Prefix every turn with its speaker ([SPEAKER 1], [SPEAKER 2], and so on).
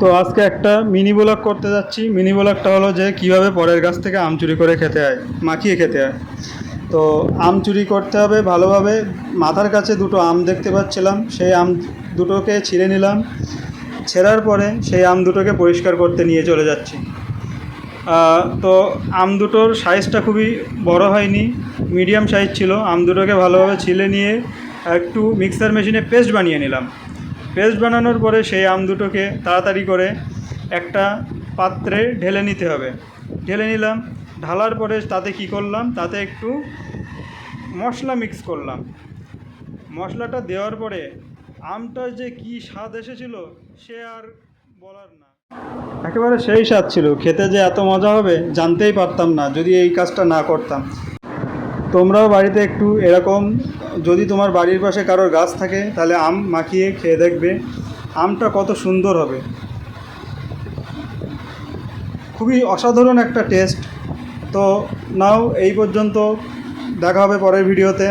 [SPEAKER 1] তো আজকে একটা মিনি ব্লগ করতে যাচ্ছি। মিনি ব্লগটা হলো যে কিভাবে পরের গাছ থেকে আম চুরি করে খেতে হয়, মাখিয়ে খেতে হয়। তো আম চুরি করতে হবে ভালোভাবে। মাথার কাছে দুটো আম দেখতে পাচ্ছিলাম, সেই আম দুটোকে ছিঁড়ে নিলাম। ছেঁড়ার পরে সেই আম দুটোকে পরিষ্কার করতে নিয়ে চলে যাচ্ছি। তো আম দুটোর সাইজটা খুবই বড় হয়নি, মিডিয়াম সাইজ ছিল। আম দুটোকে ভালোভাবে ছিলে নিয়ে একটু মিক্সার মেশিনে পেস্ট বানিয়ে নিলাম। পেস্ট বানানোর পরে সেই আম দুটোকে তাড়াতাড়ি করে একটা পাত্রে ঢেলে নিতে হবে। ঢেলে নিলাম। ঢালার পরে তাতে কি করলাম, তাতে একটু মশলা মিক্স করলাম। মশলাটা দেওয়ার পরে আমটা যে কি স্বাদ এসেছিল সে আর বলার না, একেবারে সেই স্বাদ ছিল। খেতে যে এত মজা হবে জানতেই পারতাম না যদি এই কাজটা না করতাম। তোমরাও বাড়িতে একটু এরকম, যদি তোমার বাড়ির পাশে কারোর গাছ থাকে তাহলে আম মাখিয়ে খেয়ে দেখবে আমটা কত সুন্দর হবে। খুবই অসাধারণ একটা টেস্ট। তো নাও এই পর্যন্ত, দেখা হবে পরের ভিডিওতে।